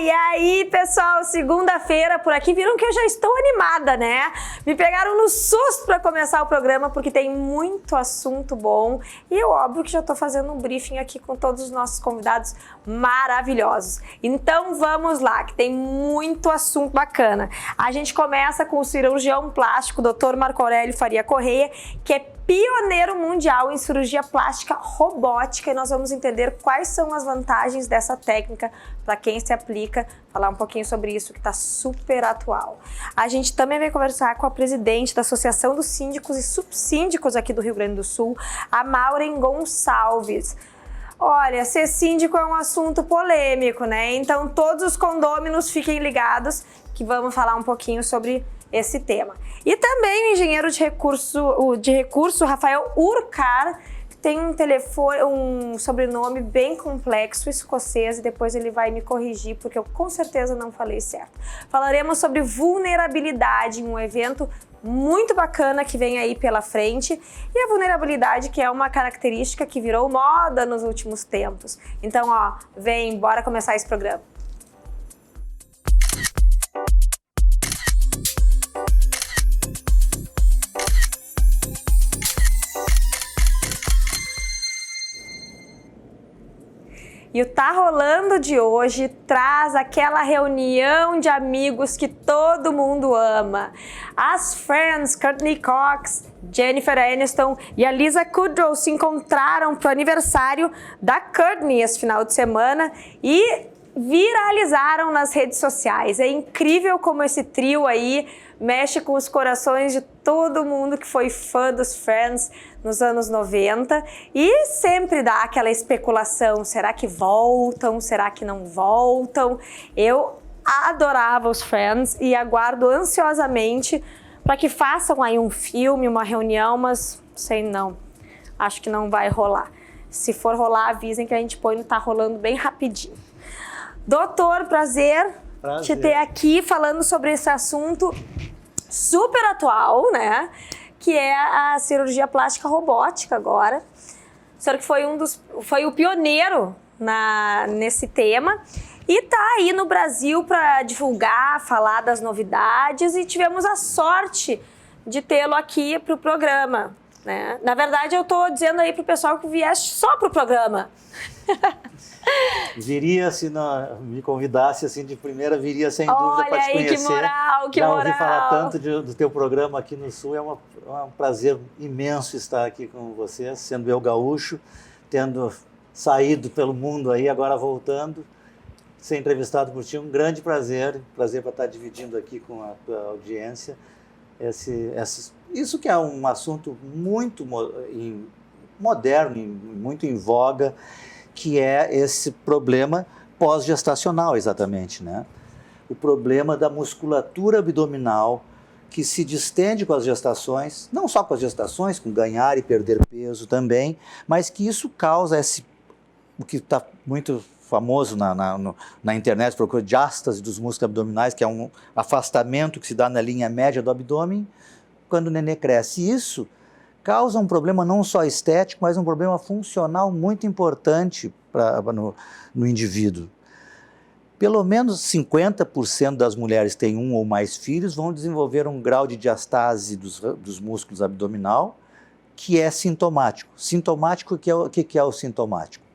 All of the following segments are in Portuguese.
E aí, pessoal, segunda-feira por aqui, viram que eu já estou animada, né? Me pegaram no susto para começar o programa, porque tem muito assunto bom. E eu, óbvio, que já estou fazendo um briefing aqui com todos os nossos convidados maravilhosos. Então, vamos lá, que tem muito assunto bacana. A gente começa com o cirurgião plástico, Dr. Marco Aurélio Faria Correia, que é pioneiro mundial em cirurgia plástica robótica, e nós vamos entender quais são as vantagens dessa técnica para quem se aplica, falar um pouquinho sobre isso que está super atual. A gente também vai conversar com a presidente da Associação dos Síndicos e Subsíndicos aqui do Rio Grande do Sul, a Maureen Gonçalves. Olha, ser síndico é um assunto polêmico, né? Então todos os condôminos fiquem ligados que vamos falar um pouquinho sobre esse tema. E também o engenheiro de recurso Rafael Urcar, que tem um sobrenome bem complexo, escocês, e depois ele vai me corrigir, porque eu com certeza não falei certo. Falaremos sobre vulnerabilidade em um evento muito bacana que vem aí pela frente, e a vulnerabilidade que é uma característica que virou moda nos últimos tempos. Então, bora começar esse programa. E o Tá Rolando de hoje traz aquela reunião de amigos que todo mundo ama. As Friends, Courtney Cox, Jennifer Aniston e a Lisa Kudrow se encontraram para o aniversário da Courtney esse final de semana e viralizaram nas redes sociais. É incrível como esse trio aí mexe com os corações de todo mundo que foi fã dos Friends nos anos 90 e sempre dá aquela especulação, será que voltam, será que não voltam? Eu adorava os Friends e aguardo ansiosamente para que façam aí um filme, uma reunião, mas sei não, acho que não vai rolar. Se for rolar, avisem que a gente põe no Tá Rolando bem rapidinho. Doutor, prazer te ter aqui falando sobre esse assunto super atual, né? Que é a cirurgia plástica robótica agora. O senhor que foi o pioneiro nesse tema e tá aí no Brasil para divulgar, falar das novidades, e tivemos a sorte de tê-lo aqui para o programa, né? Na verdade, eu tô dizendo aí pro pessoal que viesse só pro programa. Viria, se não me convidasse assim de primeira, viria sem dúvida para te conhecer. Que moral, que Já moral. ouvi falar tanto do teu programa aqui no Sul, é um prazer imenso estar aqui com você, sendo eu gaúcho, tendo saído pelo mundo aí, agora voltando, ser entrevistado por ti, um grande prazer para estar dividindo aqui com a tua audiência isso que é um assunto muito moderno, muito em voga, que é esse problema pós-gestacional, exatamente, né? O problema da musculatura abdominal que se distende com as gestações, não só com as gestações, com ganhar e perder peso também, mas que isso causa o que está muito famoso na internet, procura diástase dos músculos abdominais, que é um afastamento que se dá na linha média do abdômen quando o nenê cresce. E isso causa um problema não só estético, mas um problema funcional muito importante no indivíduo. Pelo menos 50% das mulheres que têm um ou mais filhos vão desenvolver um grau de diastase dos músculos abdominal que é sintomático. Sintomático, o que é o sintomático?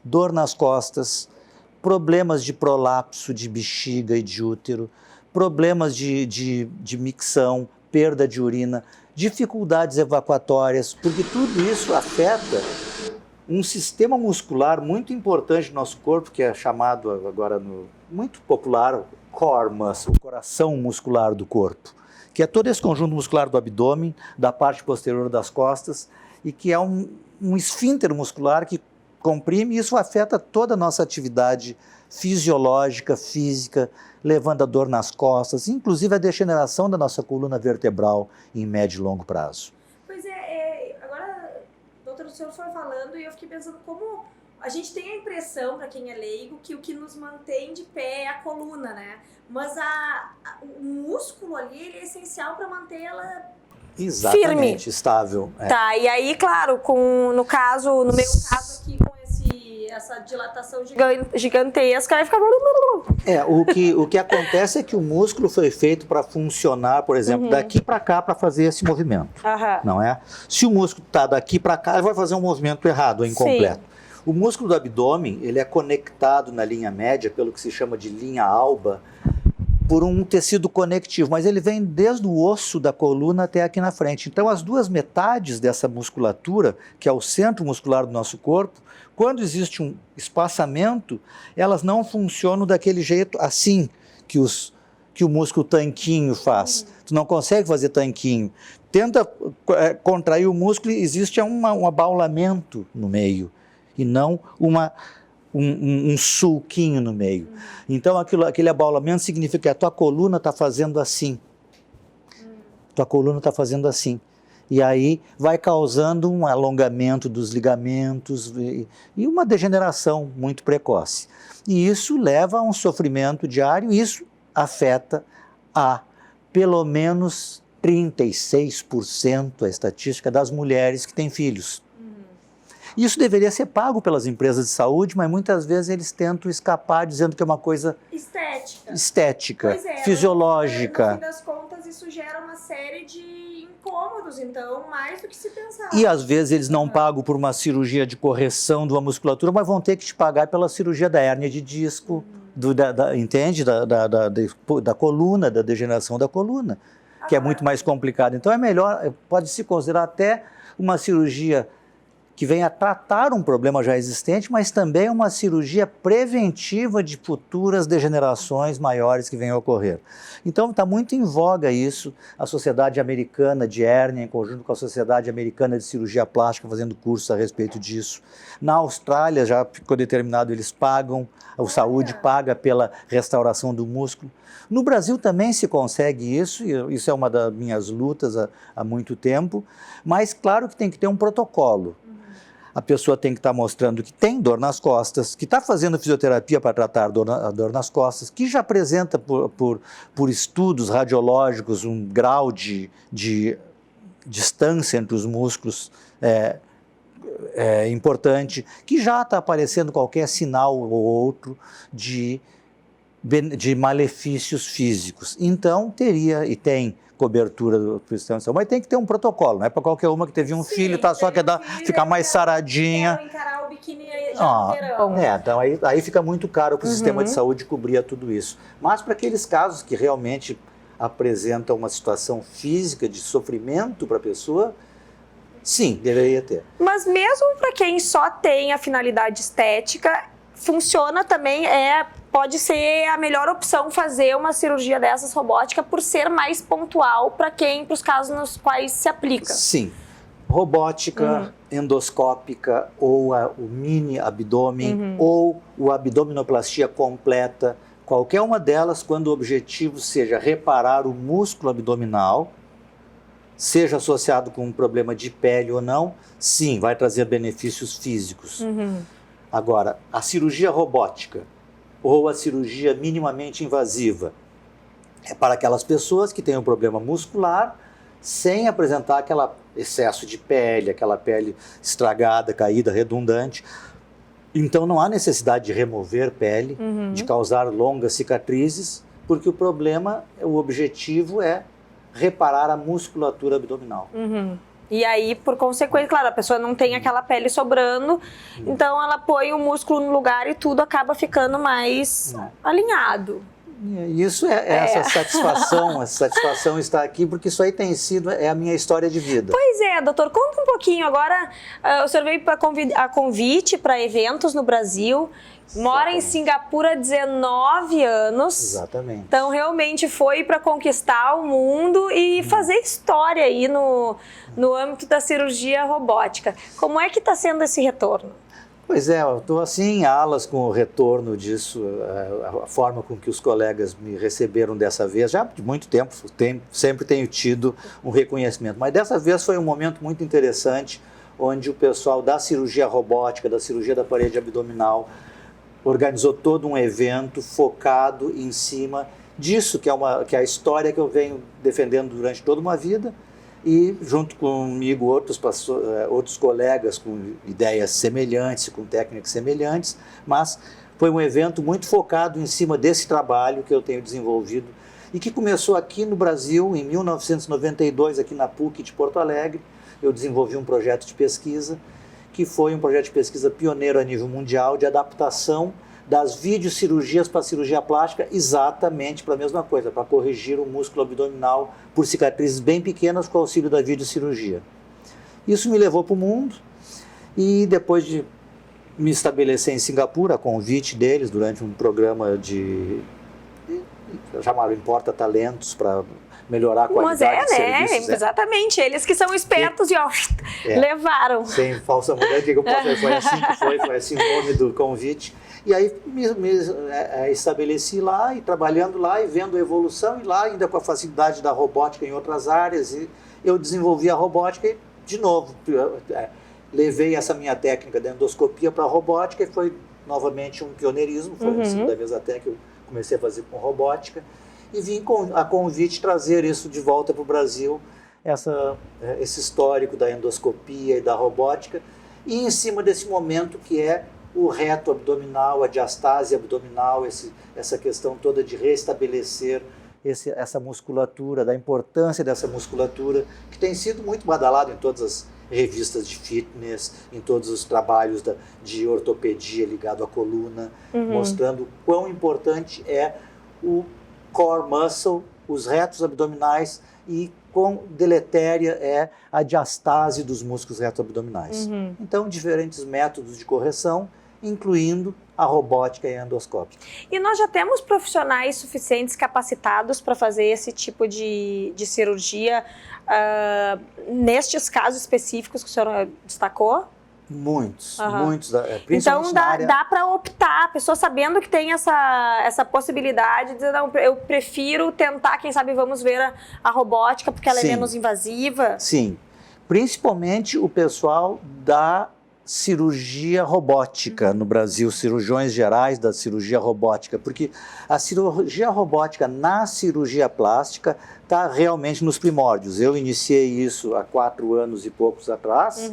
Dor nas costas, problemas de prolapso de bexiga e de útero, problemas de micção, perda de urina, dificuldades evacuatórias, porque tudo isso afeta um sistema muscular muito importante do nosso corpo, que é chamado agora, muito popular, core muscle, o coração muscular do corpo, que é todo esse conjunto muscular do abdômen, da parte posterior das costas, e que é um esfíncter muscular que comprime, e isso afeta toda a nossa atividade fisiológica, física, levando a dor nas costas, inclusive a degeneração da nossa coluna vertebral em médio e longo prazo. Pois agora, doutor, o senhor foi falando e eu fiquei pensando como a gente tem a impressão, para quem é leigo, que o que nos mantém de pé é a coluna, né? Mas o músculo ali, ele é essencial para manter ela exatamente, firme. Estável. Tá, e aí, claro, no meu caso aqui, com essa dilatação gigantesca, aí fica... O que acontece é que o músculo foi feito para funcionar, por exemplo, daqui para cá para fazer esse movimento, não é? Se o músculo está daqui para cá, ele vai fazer um movimento errado, incompleto. Sim. O músculo do abdômen, ele é conectado na linha média, pelo que se chama de linha alba, por um tecido conectivo, mas ele vem desde o osso da coluna até aqui na frente. Então, as duas metades dessa musculatura, que é o centro muscular do nosso corpo, quando existe um espaçamento, elas não funcionam daquele jeito assim que o músculo tanquinho faz. Tu não consegue fazer tanquinho. Tenta contrair o músculo e existe um abaulamento no meio, e não um sulquinho no meio. Então, aquele abaulamento significa que a tua coluna está fazendo assim. Tua coluna está fazendo assim. E aí vai causando um alongamento dos ligamentos e uma degeneração muito precoce. E isso leva a um sofrimento diário, e isso afeta a pelo menos 36% a estatística das mulheres que têm filhos. Isso deveria ser pago pelas empresas de saúde, mas muitas vezes eles tentam escapar dizendo que é uma coisa estética, fisiológica. No fim das contas, isso gera uma série de incômodos, então, mais do que se pensava. E às vezes eles não pagam por uma cirurgia de correção de uma musculatura, mas vão ter que te pagar pela cirurgia da hérnia de disco, entende? Da coluna, da degeneração da coluna, que é muito mais complicado. Então é melhor, pode-se considerar até uma cirurgia que venha tratar um problema já existente, mas também uma cirurgia preventiva de futuras degenerações maiores que venham a ocorrer. Então está muito em voga isso, a Sociedade Americana de Hérnia, em conjunto com a Sociedade Americana de Cirurgia Plástica, fazendo cursos a respeito disso. Na Austrália já ficou determinado, eles pagam, a saúde paga pela restauração do músculo. No Brasil também se consegue isso, e isso é uma das minhas lutas há muito tempo, mas claro que tem que ter um protocolo. A pessoa tem que estar mostrando que tem dor nas costas, que está fazendo fisioterapia para tratar a dor nas costas, que já apresenta por estudos radiológicos um grau de distância entre os músculos importante, que já está aparecendo qualquer sinal ou outro de malefícios físicos. Então, teria e tem cobertura do sistema de saúde, mas tem que ter um protocolo, não é para qualquer uma que teve um filho, tá, só quer ficar mais saradinha. Encarar o biquíni já no verão. Então aí fica muito caro para o sistema de saúde cobrir tudo isso. Mas para aqueles casos que realmente apresentam uma situação física de sofrimento para a pessoa, sim, deveria ter. Mas mesmo para quem só tem a finalidade estética, funciona também, pode ser a melhor opção fazer uma cirurgia dessas robótica por ser mais pontual para os casos nos quais se aplica. Sim. Robótica, endoscópica, ou o mini abdômen, ou o abdominoplastia completa, qualquer uma delas, quando o objetivo seja reparar o músculo abdominal, seja associado com um problema de pele ou não, sim, vai trazer benefícios físicos. Agora, a cirurgia robótica ou a cirurgia minimamente invasiva é para aquelas pessoas que têm um problema muscular sem apresentar aquele excesso de pele, aquela pele estragada, caída, redundante. Então não há necessidade de remover pele, de causar longas cicatrizes, porque o objetivo é reparar a musculatura abdominal. E aí, por consequência, claro, a pessoa não tem aquela pele sobrando, então ela põe o músculo no lugar e tudo acaba ficando mais alinhado. Isso essa satisfação está aqui, porque isso aí tem sido a minha história de vida. Pois é, doutor, conta um pouquinho. Agora, o senhor veio a convite para eventos no Brasil, mora em Singapura há 19 anos. Exatamente. Então, realmente foi para conquistar o mundo e fazer história aí no âmbito da cirurgia robótica. Como é que está sendo esse retorno? Pois é, eu estou assim em alas com o retorno disso, a forma com que os colegas me receberam dessa vez, já de muito tempo, sempre tenho tido um reconhecimento, mas dessa vez foi um momento muito interessante, onde o pessoal da cirurgia robótica, da cirurgia da parede abdominal, organizou todo um evento focado em cima disso, que é a história que eu venho defendendo durante toda uma vida, E junto comigo outros colegas com ideias semelhantes, com técnicas semelhantes, mas foi um evento muito focado em cima desse trabalho que eu tenho desenvolvido e que começou aqui no Brasil em 1992, aqui na PUC de Porto Alegre. Eu desenvolvi um projeto de pesquisa que foi um projeto de pesquisa pioneiro a nível mundial de adaptação das videocirurgias para a cirurgia plástica, exatamente para a mesma coisa, para corrigir o músculo abdominal por cicatrizes bem pequenas com o auxílio da videocirurgia. Isso me levou para o mundo e depois de me estabelecer em Singapura, a convite deles, durante um programa chamaram Importa Talentos, para melhorar a qualidade de serviços. Exatamente, eles que são espertos e levaram. Sem falsa modéstia, foi assim que foi assim o nome do convite. E aí me estabeleci lá e trabalhando lá e vendo a evolução e lá ainda com a facilidade da robótica em outras áreas. E eu desenvolvi a robótica e, de novo, levei essa minha técnica da endoscopia para a robótica e foi novamente um pioneirismo. Foi em cima da mesa até que eu comecei a fazer com robótica. E vim a convite trazer isso de volta para o Brasil, esse histórico da endoscopia e da robótica. E em cima desse momento que é o reto abdominal, a diastase abdominal, essa questão toda de restabelecer essa musculatura, da importância dessa musculatura, que tem sido muito badalado em todas as revistas de fitness, em todos os trabalhos de ortopedia ligado à coluna, mostrando o quão importante é o core muscle, os retos abdominais e quão deletéria é a diastase dos músculos reto-abdominais. Então, diferentes métodos de correção, incluindo a robótica e a endoscópica. E nós já temos profissionais suficientes capacitados para fazer esse tipo de cirurgia nestes casos específicos que o senhor destacou? Muitos, principalmente então dá para optar, a pessoa sabendo que tem essa possibilidade de dizer, não, eu prefiro tentar, quem sabe vamos ver a robótica porque ela é menos invasiva. Sim, principalmente o pessoal da cirurgia robótica no Brasil, cirurgiões gerais da cirurgia robótica, porque a cirurgia robótica na cirurgia plástica está realmente nos primórdios. Eu iniciei isso há 4 anos e poucos atrás.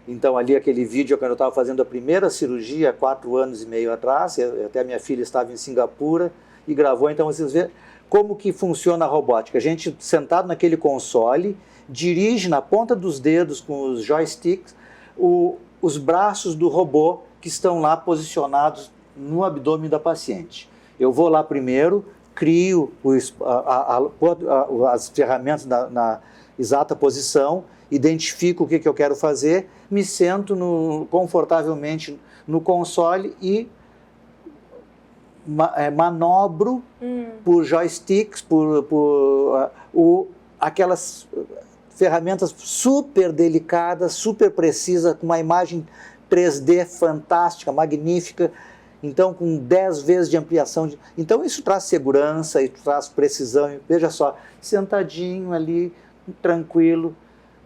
Então, ali aquele vídeo, quando eu estava fazendo a primeira cirurgia, 4 anos e meio atrás, até a minha filha estava em Singapura e gravou, então vocês veem como que funciona a robótica. A gente sentado naquele console, dirige na ponta dos dedos com os joysticks, os braços do robô que estão lá posicionados no abdômen da paciente. Eu vou lá primeiro, crio as ferramentas na exata posição, identifico o que eu quero fazer, me sento confortavelmente no console e manobro por joysticks, aquelas ferramentas super delicadas, super precisas, com uma imagem 3D fantástica, magnífica, então com 10 vezes de ampliação. Então isso traz segurança e traz precisão. Veja só, sentadinho ali, tranquilo.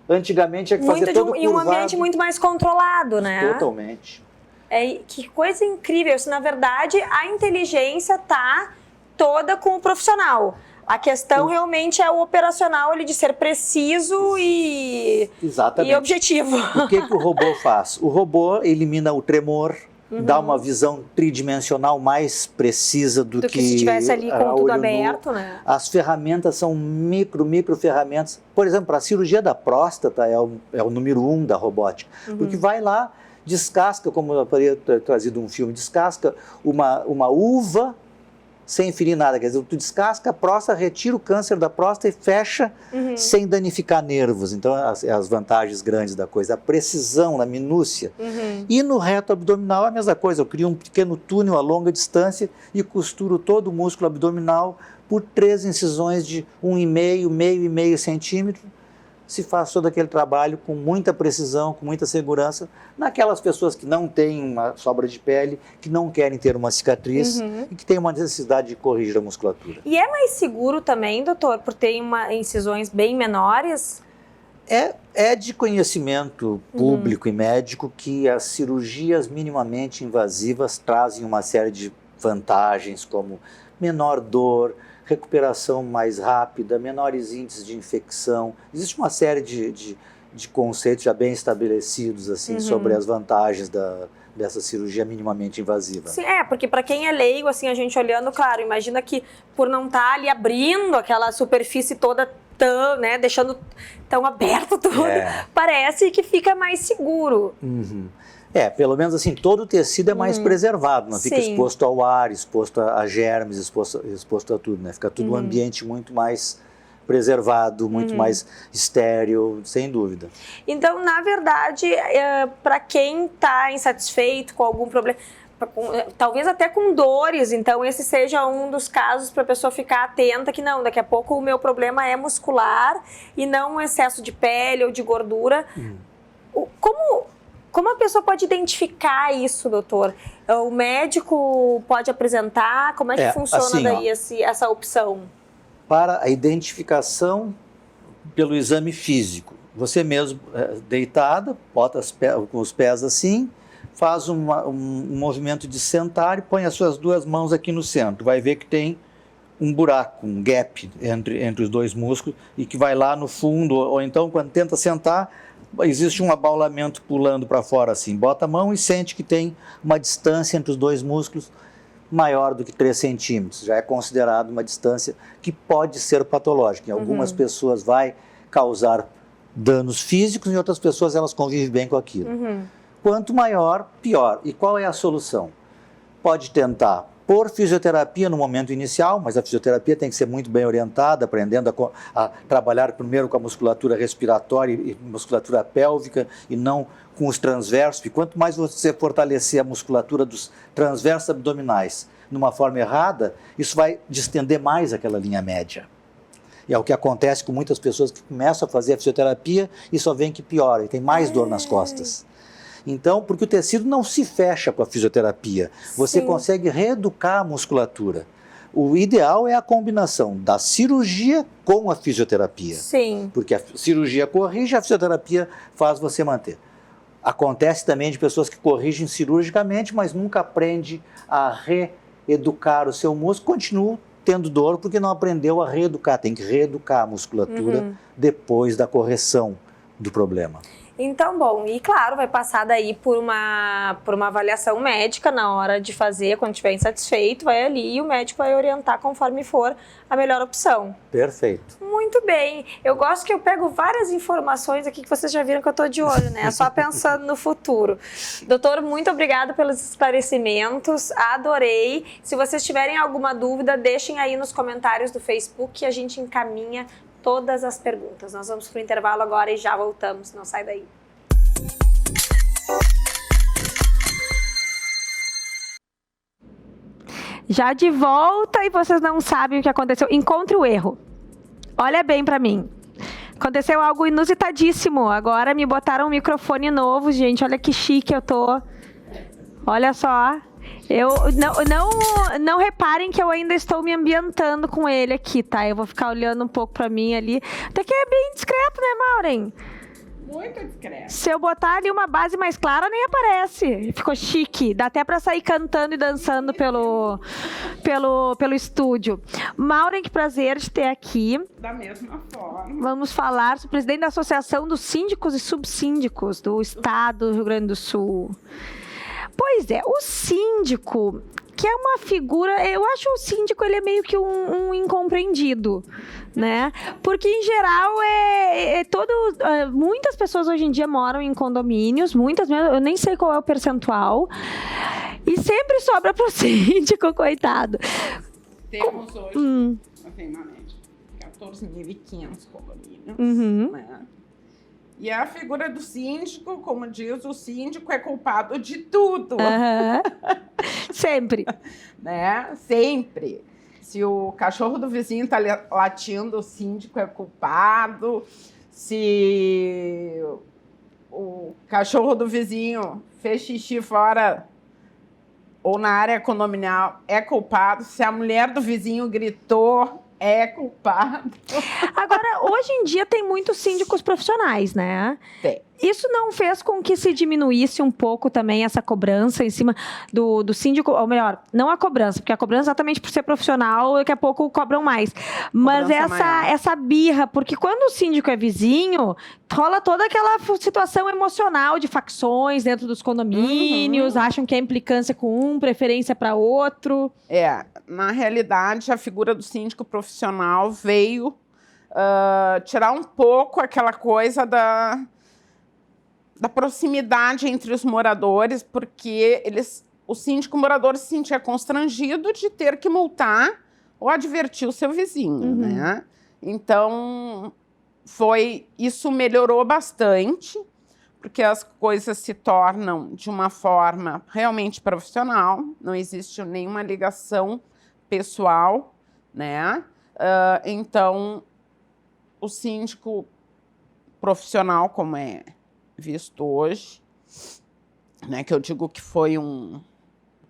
Antigamente tinha que fazer todo curvado. E um ambiente muito mais controlado, né? Totalmente. Que coisa incrível. Isso, na verdade, a inteligência está toda com o profissional. A questão realmente é o operacional, de ser preciso e objetivo. O que o robô faz? O robô elimina o tremor, dá uma visão tridimensional mais precisa do que se estivesse ali com tudo aberto, né? As ferramentas são micro ferramentas. Por exemplo, para a cirurgia da próstata é o número 1 da robótica, porque vai lá, descasca, como eu teria trazido um filme, descasca uma uva sem ferir nada, quer dizer, tu descasca a próstata, retira o câncer da próstata e fecha sem danificar nervos. Então, as vantagens grandes da coisa, a precisão, a minúcia. E no reto abdominal, a mesma coisa, eu crio um pequeno túnel a longa distância e costuro todo o músculo abdominal por 3 incisões de 1,5, meio e meio centímetro. Se faz todo aquele trabalho com muita precisão, com muita segurança, naquelas pessoas que não têm uma sobra de pele, que não querem ter uma cicatriz e que têm uma necessidade de corrigir a musculatura. E é mais seguro também, doutor, por ter incisões bem menores? É de conhecimento público e médico que as cirurgias minimamente invasivas trazem uma série de vantagens, como menor dor, recuperação mais rápida, menores índices de infecção. Existe uma série de conceitos já bem estabelecidos assim, sobre as vantagens dessa cirurgia minimamente invasiva. Sim, porque para quem é leigo, assim, a gente olhando, claro, imagina que por não estar ali abrindo aquela superfície toda tão, né, deixando tão aberto tudo, parece que fica mais seguro. Pelo menos assim, todo o tecido é mais preservado, não fica exposto ao ar, exposto a germes, exposto a tudo, né? Fica tudo um ambiente muito mais preservado, muito mais estéril, sem dúvida. Então, na verdade, para quem está insatisfeito com algum problema, talvez até com dores, então esse seja um dos casos para a pessoa ficar atenta que não, daqui a pouco o meu problema é muscular e não um excesso de pele ou de gordura. Como a pessoa pode identificar isso, doutor? O médico pode apresentar? Como é que funciona assim, daí essa opção? Para a identificação pelo exame físico. Você mesmo, deitada, bota com os pés assim, faz um movimento de sentar e põe as suas duas mãos aqui no centro. Vai ver que tem um buraco, um gap entre os dois músculos e que vai lá no fundo, ou então quando tenta sentar, existe um abaulamento pulando para fora assim. Bota a mão e sente que tem uma distância entre os dois músculos maior do que 3 centímetros. Já é considerado uma distância que pode ser patológica. Em algumas pessoas vai causar danos físicos, em outras pessoas elas convivem bem com aquilo. Quanto maior, pior. E qual é a solução? Pode tentar por fisioterapia no momento inicial, mas a fisioterapia tem que ser muito bem orientada, aprendendo a trabalhar primeiro com a musculatura respiratória e musculatura pélvica e não com os transversos. E quanto mais você fortalecer a musculatura dos transversos abdominais numa forma errada, isso vai distender mais aquela linha média. E é o que acontece com muitas pessoas que começam a fazer a fisioterapia e só veem que piora e tem mais dor nas costas. Então, porque o tecido não se fecha com a fisioterapia, você consegue reeducar a musculatura. O ideal é a combinação da cirurgia com a fisioterapia. Porque a cirurgia corrige, a fisioterapia faz você manter. Acontece também de pessoas que corrigem cirurgicamente, mas nunca aprende a reeducar o seu músculo, continuam tendo dor porque não aprendeu a reeducar. Tem que reeducar a musculatura depois da correção do problema. Então, bom, e claro, vai passar daí por uma avaliação médica na hora de fazer, quando estiver insatisfeito, vai ali e o médico vai orientar conforme for a melhor opção. Perfeito. Muito bem. Eu gosto que eu pego várias informações aqui que vocês já viram que eu estou de olho, né? Só pensando no futuro. Doutor, muito obrigada pelos esclarecimentos, adorei. Se vocês tiverem alguma dúvida, deixem aí nos comentários do Facebook que a gente encaminha todas as perguntas. Nós vamos para o intervalo agora e já voltamos. Não sai daí. Já de volta e vocês não sabem o que aconteceu. Encontre o erro. Olha bem para mim. Aconteceu algo inusitadíssimo. Agora me botaram um microfone novo, gente. Olha que chique eu tô. Olha só. Não reparem que eu ainda estou me ambientando com ele aqui, tá? Eu vou ficar olhando um pouco pra mim ali. Até que é bem discreto, né, Maureen? Muito discreto. Se eu botar ali uma base mais clara, nem aparece. Ficou chique. Dá até pra sair cantando e dançando pelo estúdio. Maureen, que prazer de ter aqui. Da mesma forma. Vamos falar sobre o presidente da Associação dos Síndicos e Subsíndicos do Estado do Rio Grande do Sul. Pois é, o síndico, que é uma figura, eu acho o síndico ele é meio que um incompreendido, né? Porque em geral muitas pessoas hoje em dia moram em condomínios, muitas mesmo, eu nem sei qual é o percentual, e sempre sobra pro síndico, coitado. Temos hoje, aproximadamente, 14.500 condomínios, né? E a figura do síndico, como diz, o síndico é culpado de tudo. Sempre. Né? Sempre. Se o cachorro do vizinho está latindo, o síndico é culpado. Se o cachorro do vizinho fez xixi fora ou na área condominial, é culpado. Se a mulher do vizinho gritou, é culpado. Agora, hoje em dia tem muitos síndicos profissionais, né? Tem. Isso não fez com que se diminuísse um pouco também essa cobrança em cima do síndico, ou melhor, não a cobrança, porque a cobrança exatamente por ser profissional, daqui a pouco cobram mais. Mas essa birra, porque quando o síndico é vizinho, rola toda aquela situação emocional de facções dentro dos condomínios, acham que é implicância com um, preferência para outro. Na realidade, a figura do síndico profissional veio tirar um pouco aquela coisa da proximidade entre os moradores, porque o síndico morador se sentia constrangido de ter que multar ou advertir o seu vizinho, né? Então, isso melhorou bastante, porque as coisas se tornam de uma forma realmente profissional, não existe nenhuma ligação pessoal, né? Então, o síndico profissional, como é visto hoje, né, que eu digo que foi um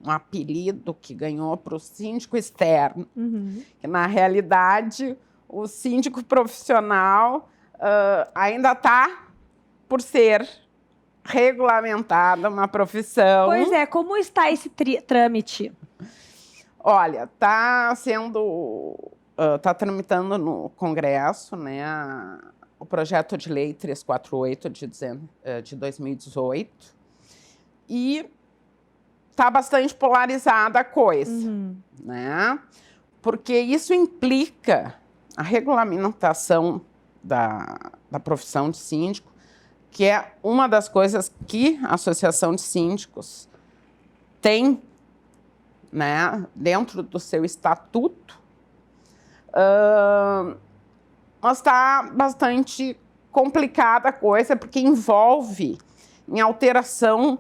apelido que ganhou para o síndico externo, que na realidade o síndico profissional ainda está por ser regulamentada uma profissão. Pois é, como está esse trâmite? Olha, está tramitando no Congresso, né, o projeto de lei 348 de 2018, e está bastante polarizada a coisa, né? Porque isso implica a regulamentação da profissão de síndico, que é uma das coisas que a Associação de Síndicos tem, né, dentro do seu estatuto, mas está bastante complicada a coisa, porque envolve em alteração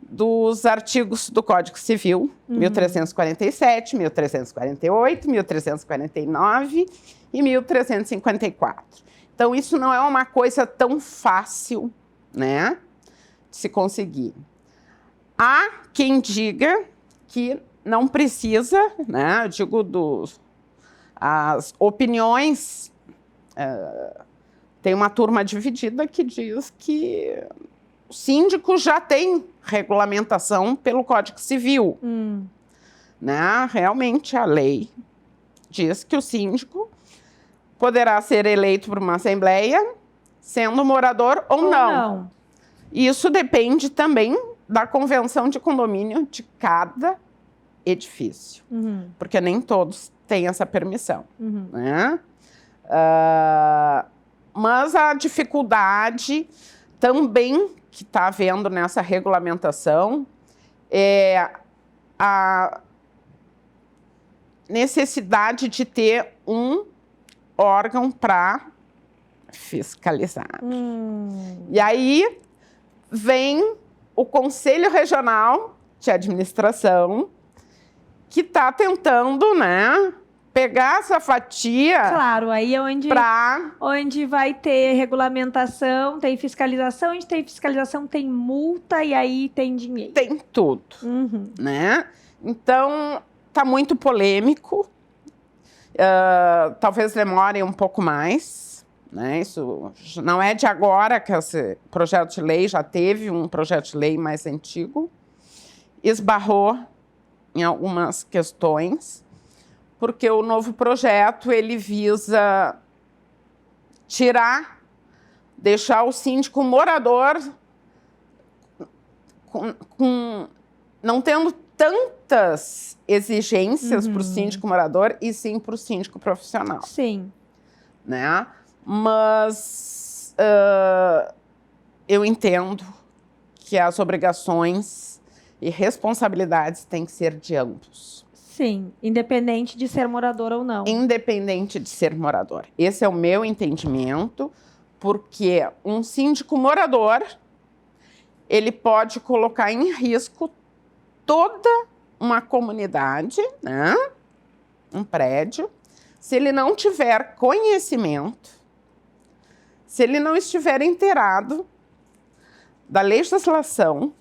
dos artigos do Código Civil, 1347, 1348, 1349 e 1354. Então, isso não é uma coisa tão fácil, né, de se conseguir. Há quem diga que não precisa, né, eu digo as opiniões, tem uma turma dividida que diz que o síndico já tem regulamentação pelo Código Civil. Né? Realmente, a lei diz que o síndico poderá ser eleito por uma assembleia, sendo morador ou não. Isso depende também da convenção de condomínio de cada edifício, porque nem todos têm essa permissão. Né? Mas a dificuldade também que está havendo nessa regulamentação é a necessidade de ter um órgão para fiscalizar. E aí vem o Conselho Regional de Administração, que está tentando, né, pegar essa fatia. Claro, aí é onde vai ter regulamentação, tem fiscalização, onde tem fiscalização tem multa e aí tem dinheiro. Tem tudo, né? Então, está muito polêmico, talvez demore um pouco mais, né? Isso não é de agora que esse projeto de lei, já teve um projeto de lei mais antigo, esbarrou em algumas questões, porque o novo projeto, ele visa deixar o síndico morador não tendo tantas exigências para o síndico morador e sim para o síndico profissional. Sim. Né? Mas eu entendo que as obrigações e responsabilidades têm que ser de ambos. Sim, independente de ser morador ou não. Independente de ser morador. Esse é o meu entendimento, porque um síndico morador, ele pode colocar em risco toda uma comunidade, né? Um prédio, se ele não tiver conhecimento, se ele não estiver inteirado da legislação,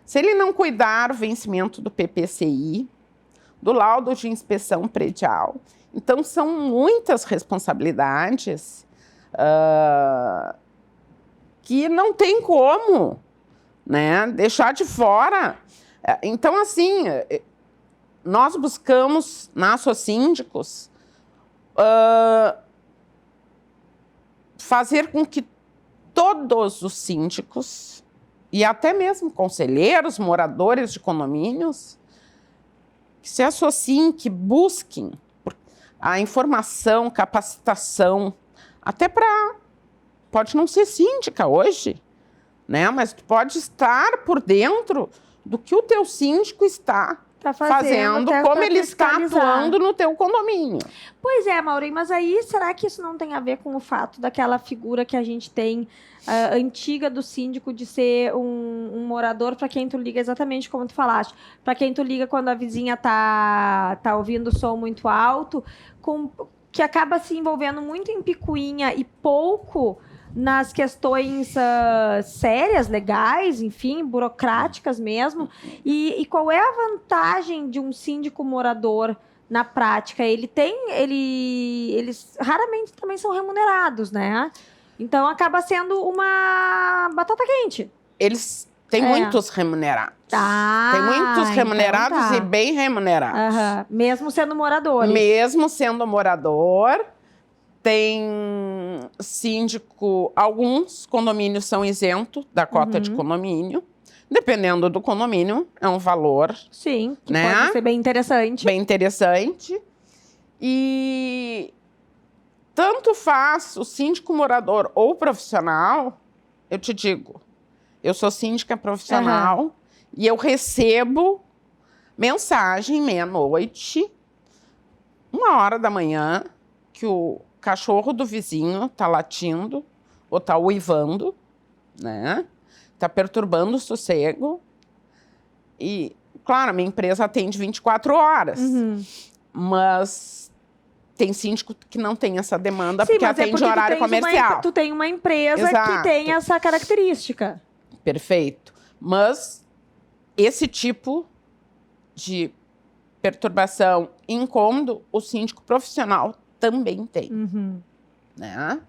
se ele não cuidar do vencimento do PPCI, do laudo de inspeção predial. Então, são muitas responsabilidades que não tem como, né, deixar de fora. Então, assim, nós buscamos, na Assosíndicos, fazer com que todos os síndicos, e até mesmo conselheiros, moradores de condomínios, que se associem, que busquem a informação, capacitação, até para... Pode não ser síndica hoje, né? Mas tu pode estar por dentro do que o teu síndico está fazendo, como ele está atuando no teu condomínio. Pois é, Maureen, mas aí será que isso não tem a ver com o fato daquela figura que a gente tem antiga do síndico de ser um morador para quem tu liga, exatamente como tu falaste, para quem tu liga quando a vizinha tá ouvindo o som muito alto, que acaba se envolvendo muito em picuinha e pouco nas questões sérias, legais, enfim, burocráticas mesmo. E qual é a vantagem de um síndico morador na prática? Eles raramente também são remunerados, né? Então acaba sendo uma batata quente. Eles têm muitos remunerados. Tem muitos remunerados então e bem remunerados. Mesmo sendo moradores. Mesmo sendo morador. Tem síndico, alguns condomínios são isentos da cota de condomínio. Dependendo do condomínio, é um valor. Sim, que né? Pode ser bem interessante. Bem interessante. E tanto faz o síndico morador ou profissional, eu te digo, eu sou síndica profissional e eu recebo mensagem meia-noite, 1h da manhã, que o cachorro do vizinho está latindo ou está uivando, né? Está perturbando o sossego. E, claro, a minha empresa atende 24 horas. Mas tem síndico que não tem essa demanda. Sim, porque atende horário comercial. Tu tem uma empresa que tem essa característica. Perfeito. Mas esse tipo de perturbação, incômodo, o síndico profissional também tem, né?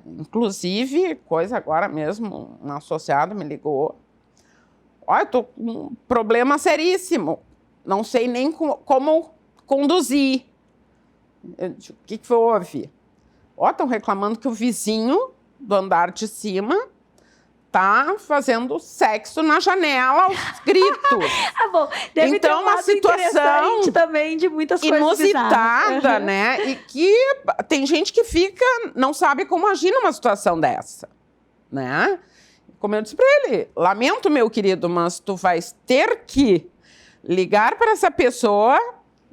Inclusive, coisa agora mesmo, um associado me ligou. Olha, eu tô com um problema seríssimo. Não sei nem como conduzir. Eu disse, o que houve? Ó, estão reclamando que o vizinho do andar de cima tá fazendo sexo na janela aos gritos. Bom, deve então, uma situação também de muitas coisas inusitada, né? E que tem gente que não sabe como agir numa situação dessa, né? Como eu disse para ele, lamento, meu querido, mas tu vais ter que ligar para essa pessoa,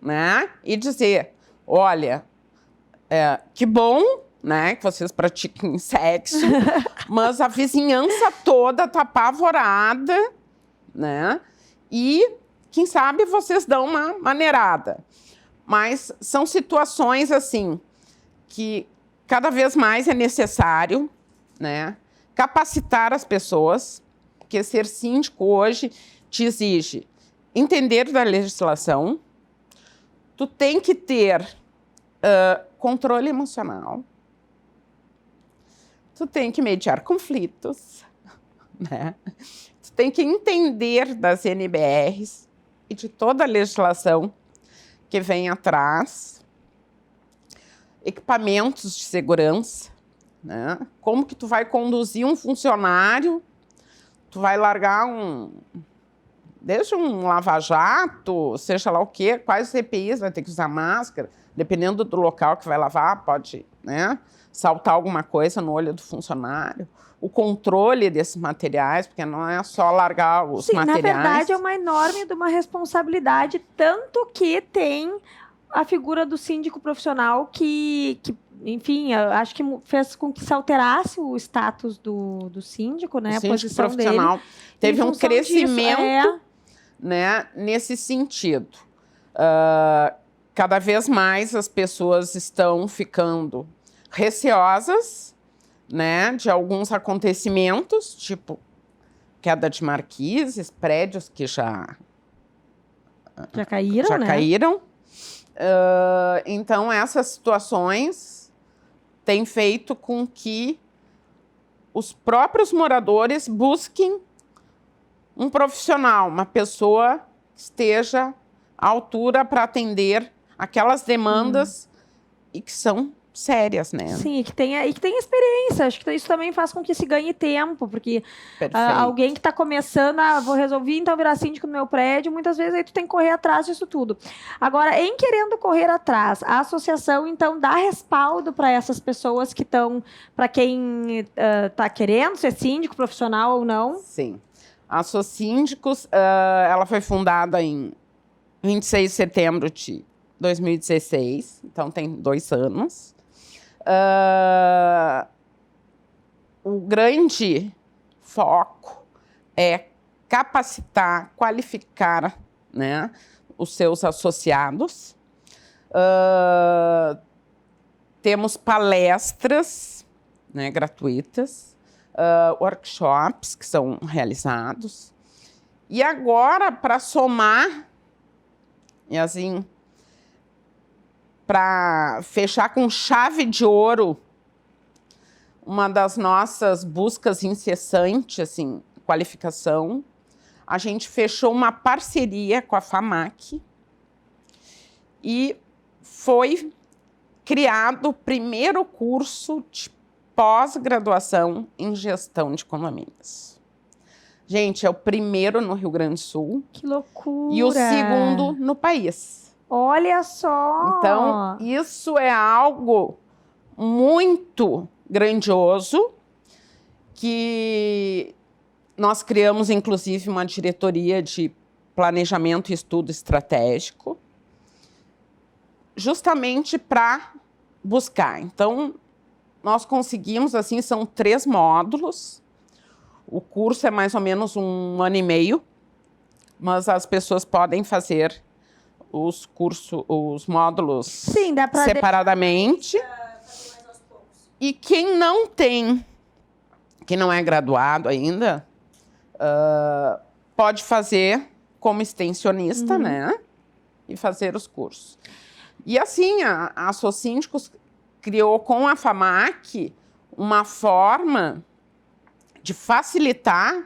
né? E dizer, olha, que bom, né, que vocês pratiquem sexo, mas a vizinhança toda está apavorada, né? E, quem sabe, vocês dão uma maneirada. Mas são situações, assim, que cada vez mais é necessário, né, capacitar as pessoas, porque ser síndico hoje te exige entender da legislação, tu tem que ter controle emocional, tu tem que mediar conflitos, né? Tu tem que entender das NBRs e de toda a legislação que vem atrás, equipamentos de segurança, né? Como que tu vai conduzir um funcionário, tu vai largar desde um lava-jato, seja lá o quê, quais EPIs, vai ter que usar máscara, dependendo do local que vai lavar, pode, né, saltar alguma coisa no olho do funcionário. O controle desses materiais, porque não é só largar os materiais. Na verdade, é uma enorme de uma responsabilidade, tanto que tem a figura do síndico profissional que enfim, eu acho que fez com que se alterasse o status do síndico, né? O síndico a posição profissional dele, teve um crescimento né, nesse sentido. Cada vez mais as pessoas estão ficando receosas, né, de alguns acontecimentos, tipo queda de marquises, prédios que já caíram, né? caíram. Então, essas situações têm feito com que os próprios moradores busquem um profissional, uma pessoa que esteja à altura para atender aquelas demandas e que são sérias, né? Sim, e que tenha experiência. Acho que isso também faz com que se ganhe tempo, porque alguém que está começando, vou resolver então virar síndico no meu prédio, muitas vezes aí tu tem que correr atrás disso tudo. Agora, em querendo correr atrás, a associação então dá respaldo para essas pessoas que estão, para quem está querendo ser síndico profissional ou não? Sim. A Assosíndicos, ela foi fundada em 26 de setembro de 2016, então tem 2 anos. O grande foco é capacitar, qualificar, né, os seus associados. Temos palestras, né, gratuitas, workshops que são realizados. E agora, para somar, e assim, para fechar com chave de ouro, uma das nossas buscas incessantes, assim, qualificação, a gente fechou uma parceria com a FAMAC e foi criado o primeiro curso de pós-graduação em gestão de condomínios. Gente, é o primeiro no Rio Grande do Sul. Que loucura! E o segundo no país. Olha só! Então, isso é algo muito grandioso, que nós criamos, inclusive, uma diretoria de planejamento e estudo estratégico, justamente para buscar. Então, nós conseguimos, assim, são 3 módulos. O curso é mais ou menos 1 ano e meio, mas as pessoas podem fazer os módulos separadamente. E quem não é graduado ainda, pode fazer como extensionista, né? E fazer os cursos. E assim, a Assosíndicos criou com a FAMAC uma forma de facilitar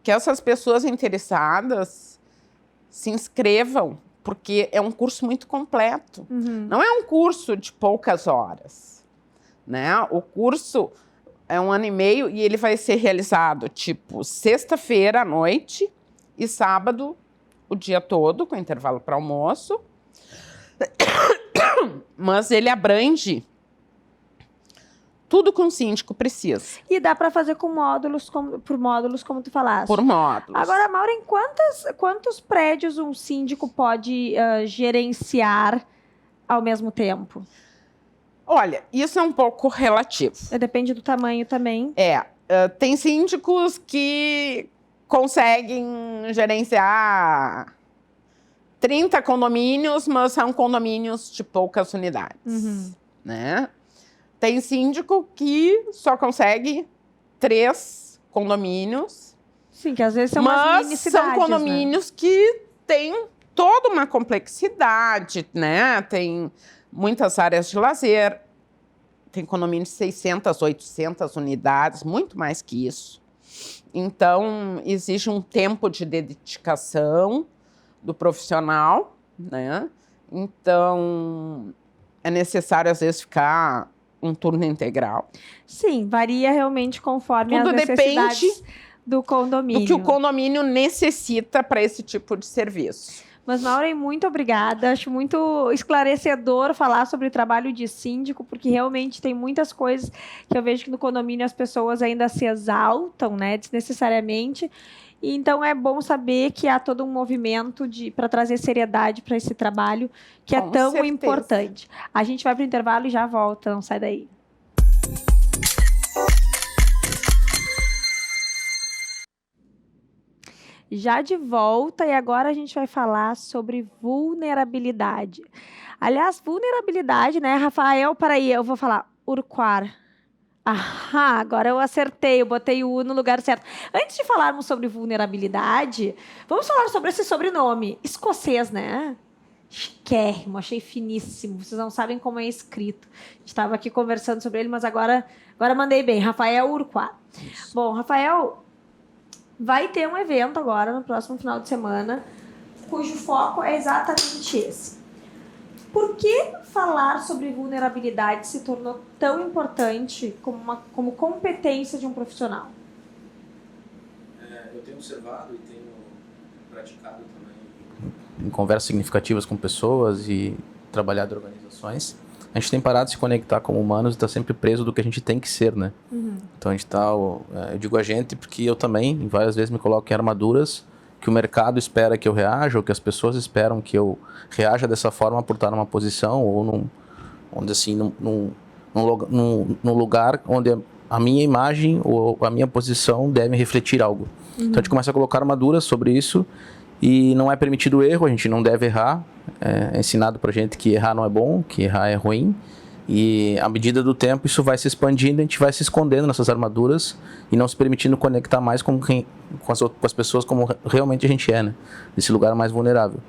que essas pessoas interessadas se inscrevam, porque é um curso muito completo. Não é um curso de poucas horas, né? O curso é 1 ano e meio e ele vai ser realizado, tipo, sexta-feira à noite e sábado o dia todo, com intervalo para almoço. Mas ele abrange tudo que um síndico precisa. E dá para fazer com módulos, por módulos, como tu falaste. Por módulos. Agora, Maureen, quantos prédios um síndico pode gerenciar ao mesmo tempo? Olha, isso é um pouco relativo. Depende do tamanho também. Tem síndicos que conseguem gerenciar 30 condomínios, mas são condomínios de poucas unidades, né? Tem síndico que só consegue 3 condomínios. Sim, que às vezes são umas mini cidades, são condomínios, né, que têm toda uma complexidade, né? Tem muitas áreas de lazer, tem condomínios de 600, 800 unidades, muito mais que isso. Então, exige um tempo de dedicação do profissional, né? Então, é necessário, às vezes, ficar um turno integral. Sim, varia realmente conforme tudo as necessidades depende do condomínio. Do que o condomínio necessita para esse tipo de serviço. Mas, Maureen, muito obrigada. Acho muito esclarecedor falar sobre o trabalho de síndico, porque realmente tem muitas coisas que eu vejo que no condomínio as pessoas ainda se exaltam, né, desnecessariamente. E, então, é bom saber que há todo um movimento para trazer seriedade para esse trabalho, que é tão importante. A gente vai para o intervalo e já volta, não sai daí. Já de volta, e agora a gente vai falar sobre vulnerabilidade. Aliás, vulnerabilidade, né, Rafael? Peraí, eu vou falar Urquhart. Ah, agora eu acertei, eu botei o U no lugar certo. Antes de falarmos sobre vulnerabilidade, vamos falar sobre esse sobrenome escocês, né? chiquérrimo, achei finíssimo. Vocês não sabem como é escrito. A gente estava aqui conversando sobre ele, mas agora mandei bem. Rafael Urquá. Bom, Rafael, vai ter um evento agora no próximo final de semana, cujo foco é exatamente esse. Por que falar sobre vulnerabilidade se tornou tão importante como competência de um profissional? Eu tenho observado e tenho praticado também em conversas significativas com pessoas e trabalhado em organizações. A gente tem parado de se conectar como humanos e está sempre preso do que a gente tem que ser, né? Então a gente está, eu digo a gente porque eu também várias vezes me coloco em armaduras que o mercado espera que eu reaja ou que as pessoas esperam que eu reaja dessa forma por estar numa posição ou num lugar onde a minha imagem ou a minha posição deve refletir algo. Então a gente começa a colocar armaduras sobre isso e não é permitido o erro, a gente não deve errar. É ensinado pra gente que errar não é bom, que errar é ruim. E à medida do tempo isso vai se expandindo, a gente vai se escondendo nessas armaduras e não se permitindo conectar mais com as pessoas como realmente a gente é, né? Nesse lugar mais vulnerável.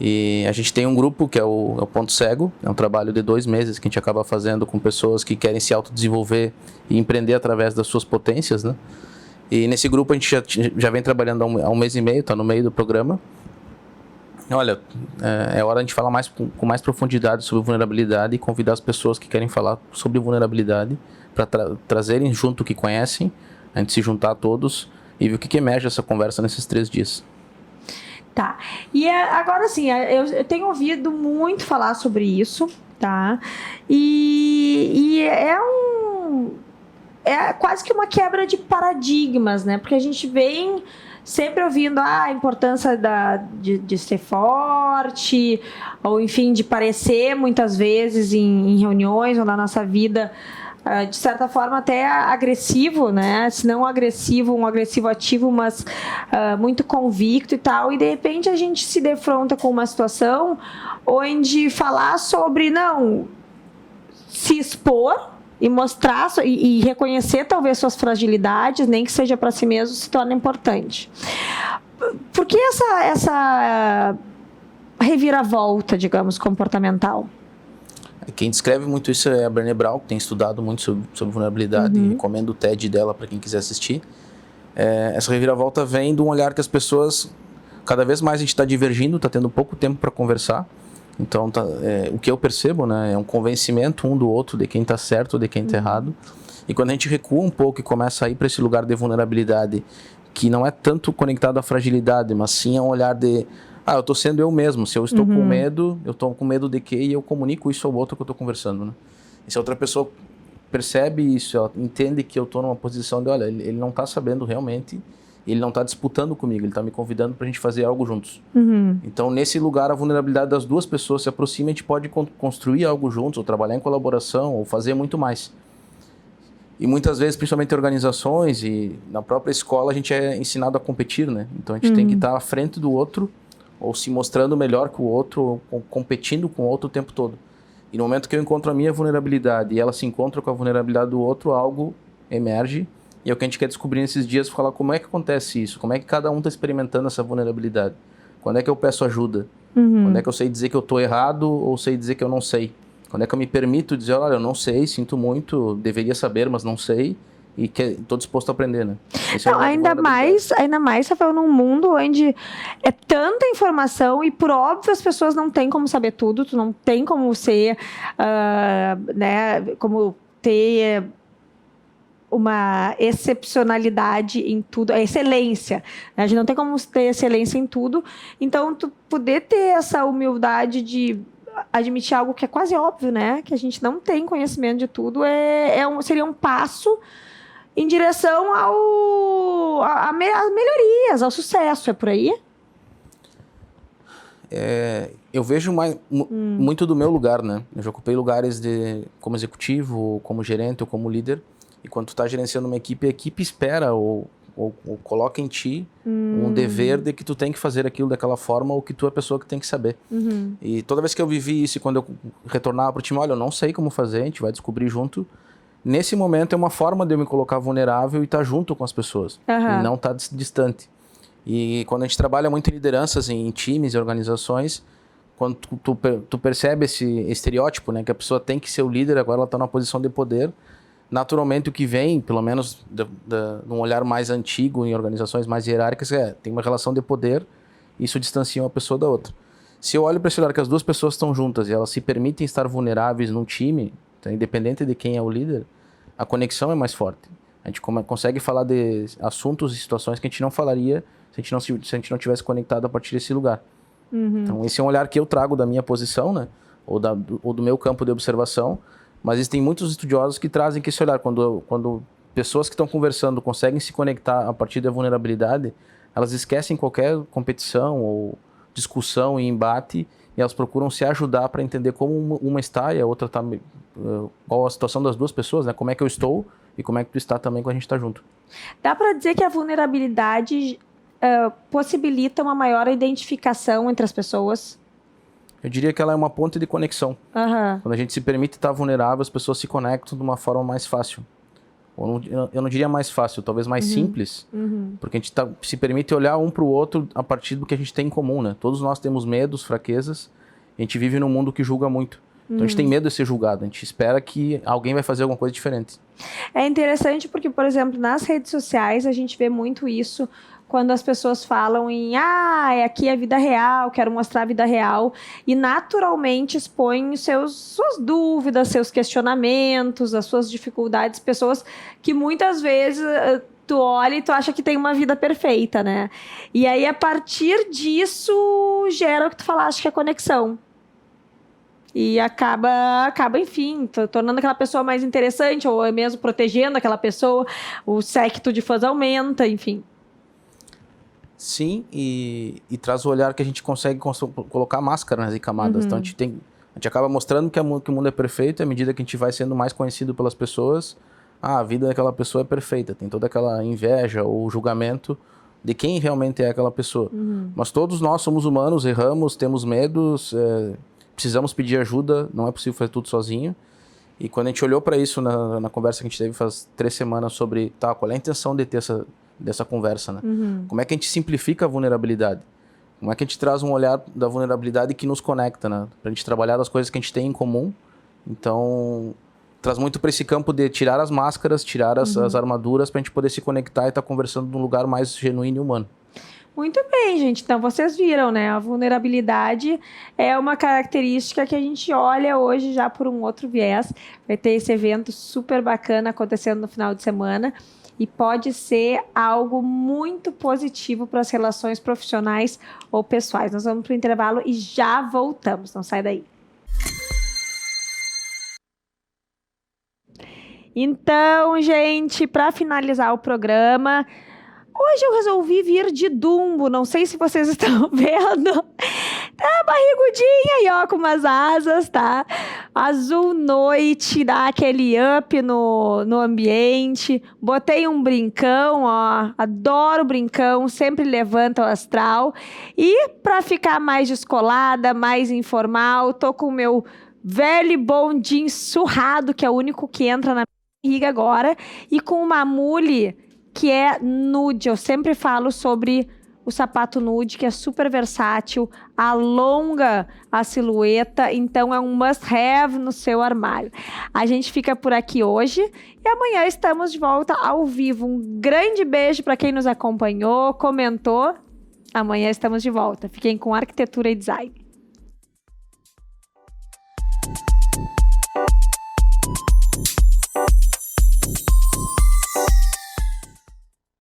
E a gente tem um grupo que é o Ponto Cego, é um trabalho de 2 meses que a gente acaba fazendo com pessoas que querem se autodesenvolver e empreender através das suas potências, né? E nesse grupo a gente já vem trabalhando há um mês e meio, está no meio do programa. Olha, é hora de a gente falar com mais profundidade sobre vulnerabilidade e convidar as pessoas que querem falar sobre vulnerabilidade para trazerem junto o que conhecem, a gente se juntar todos e ver o que emerge essa conversa nesses 3 dias. Tá. E agora sim, eu tenho ouvido muito falar sobre isso, tá? E é quase que uma quebra de paradigmas, né? Porque a gente vem sempre ouvindo a importância de ser forte, ou enfim, de parecer muitas vezes em reuniões ou na nossa vida, de certa forma até agressivo, né? Se não agressivo, um agressivo ativo, mas muito convicto e tal. E de repente a gente se defronta com uma situação onde falar sobre, não, se expor e mostrar e reconhecer talvez suas fragilidades, nem que seja para si mesmo, se torna importante. Por que essa reviravolta, digamos, comportamental? Quem descreve muito isso é a Brené Brown, que tem estudado muito sobre vulnerabilidade, e recomendo o TED dela para quem quiser assistir. Essa reviravolta vem de um olhar que as pessoas, cada vez mais a gente está divergindo, está tendo pouco tempo para conversar. Então, o que eu percebo, né, é um convencimento um do outro de quem está certo, de quem está errado. E quando a gente recua um pouco e começa a ir para esse lugar de vulnerabilidade, que não é tanto conectado à fragilidade, mas sim a um olhar de, eu estou sendo eu mesmo. Se eu estou com medo, eu estou com medo de quê? E eu comunico isso ao outro que eu estou conversando, né? E se a outra pessoa percebe isso, ela entende que eu estou numa posição de, olha, ele não está sabendo realmente, ele não está disputando comigo, ele está me convidando para a gente fazer algo juntos. Então, nesse lugar, a vulnerabilidade das 2 pessoas se aproxima e a gente pode construir algo juntos, ou trabalhar em colaboração, ou fazer muito mais. E muitas vezes, principalmente em organizações e na própria escola, a gente é ensinado a competir, né? Então, a gente tem que estar à frente do outro, ou se mostrando melhor que o outro, ou competindo com o outro o tempo todo. E no momento que eu encontro a minha vulnerabilidade e ela se encontra com a vulnerabilidade do outro, algo emerge. E é o que a gente quer descobrir nesses dias, falar como é que acontece isso, como é que cada um está experimentando essa vulnerabilidade. Quando é que eu peço ajuda? Quando é que eu sei dizer que eu estou errado ou sei dizer que eu não sei? Quando é que eu me permito dizer, olha, eu não sei, sinto muito, deveria saber, mas não sei, e estou disposto a aprender, né? Não, ainda mais, Rafael, num mundo onde é tanta informação e, por óbvio, as pessoas não têm como saber tudo, tu não tem como ser, né, como ter uma excepcionalidade em tudo, a excelência. A gente não tem como ter excelência em tudo. Então, tu poder ter essa humildade de admitir algo que é quase óbvio, né? Que a gente não tem conhecimento de tudo, seria um passo em direção a melhorias, ao sucesso. É por aí? Eu vejo muito do meu lugar, né? Eu já ocupei lugares como executivo, como gerente ou como líder. E quando tu está gerenciando uma equipe, a equipe espera ou coloca em ti um dever de que tu tem que fazer aquilo daquela forma ou que tu é a pessoa que tem que saber. E toda vez que eu vivi isso e quando eu retornava para o time, olha, eu não sei como fazer, a gente vai descobrir junto. Nesse momento é uma forma de eu me colocar vulnerável e estar junto com as pessoas. E não estar distante. E quando a gente trabalha muito em lideranças, em times e organizações, quando tu percebe esse estereótipo, né, que a pessoa tem que ser o líder, agora ela está numa posição de poder, naturalmente o que vem, pelo menos num olhar mais antigo, em organizações mais hierárquicas, tem uma relação de poder, e isso distancia uma pessoa da outra. Se eu olho para esse olhar que as duas pessoas estão juntas e elas se permitem estar vulneráveis num time, então, independente de quem é o líder, a conexão é mais forte. A gente consegue falar de assuntos e situações que a gente não falaria se a gente não tivesse conectado a partir desse lugar. Então, esse é um olhar que eu trago da minha posição, né? Ou do meu campo de observação, mas existem muitos estudiosos que trazem que esse olhar, quando pessoas que estão conversando conseguem se conectar a partir da vulnerabilidade, elas esquecem qualquer competição ou discussão e embate, e elas procuram se ajudar para entender como uma está e a outra está, qual a situação das duas pessoas, né? Como é que eu estou e como é que tu está também quando a gente está junto. Dá para dizer que a vulnerabilidade possibilita uma maior identificação entre as pessoas? Eu diria que ela é uma ponte de conexão. Quando a gente se permite estar vulnerável, as pessoas se conectam de uma forma mais fácil. Eu não diria mais fácil, talvez mais simples, porque a gente se permite olhar um para o outro a partir do que a gente tem em comum, né? Todos nós temos medos, fraquezas, a gente vive num mundo que julga muito. Então a gente tem medo de ser julgado, a gente espera que alguém vai fazer alguma coisa diferente. É interessante porque, por exemplo, nas redes sociais a gente vê muito isso quando as pessoas falam em aqui é a vida real, quero mostrar a vida real, e naturalmente expõem suas dúvidas, seus questionamentos, as suas dificuldades, pessoas que muitas vezes tu olha e tu acha que tem uma vida perfeita, né? E aí, a partir disso, gera o que tu falaste, que é conexão. E acaba, enfim, tornando aquela pessoa mais interessante, ou mesmo protegendo aquela pessoa, o séquito de fãs aumenta, enfim. Sim, e traz o olhar que a gente consegue colocar máscaras e camadas. Então a gente acaba mostrando que o mundo é perfeito, e à medida que a gente vai sendo mais conhecido pelas pessoas, a vida daquela pessoa é perfeita. Tem toda aquela inveja ou julgamento de quem realmente é aquela pessoa. Mas todos nós somos humanos, erramos, temos medos, precisamos pedir ajuda, não é possível fazer tudo sozinho. E quando a gente olhou para isso na conversa que a gente teve faz 3 semanas sobre qual é a intenção de ter dessa conversa, né? Como é que a gente simplifica a vulnerabilidade? Como é que a gente traz um olhar da vulnerabilidade que nos conecta, né? Pra gente trabalhar das coisas que a gente tem em comum. Então, traz muito para esse campo de tirar as máscaras, tirar as armaduras pra gente poder se conectar e estar conversando num lugar mais genuíno e humano. Muito bem, gente. Então, vocês viram, né? A vulnerabilidade é uma característica que a gente olha hoje já por um outro viés. Vai ter esse evento super bacana acontecendo no final de semana. E pode ser algo muito positivo para as relações profissionais ou pessoais. Nós vamos para o intervalo e já voltamos. Não sai daí. Então, gente, para finalizar o programa, hoje eu resolvi vir de Dumbo. Não sei se vocês estão vendo. Tá barrigudinha aí, ó, com umas asas, tá? Azul noite, dá aquele up no ambiente. Botei um brincão, ó. Adoro brincão, sempre levanta o astral. E pra ficar mais descolada, mais informal, tô com o meu velho e bom jeans surrado, que é o único que entra na barriga agora. E com uma mule que é nude. Eu sempre falo sobre o sapato nude, que é super versátil, alonga a silhueta, então é um must-have no seu armário. A gente fica por aqui hoje e amanhã estamos de volta ao vivo. Um grande beijo para quem nos acompanhou, comentou. Amanhã estamos de volta. Fiquem com Arquitetura e Design.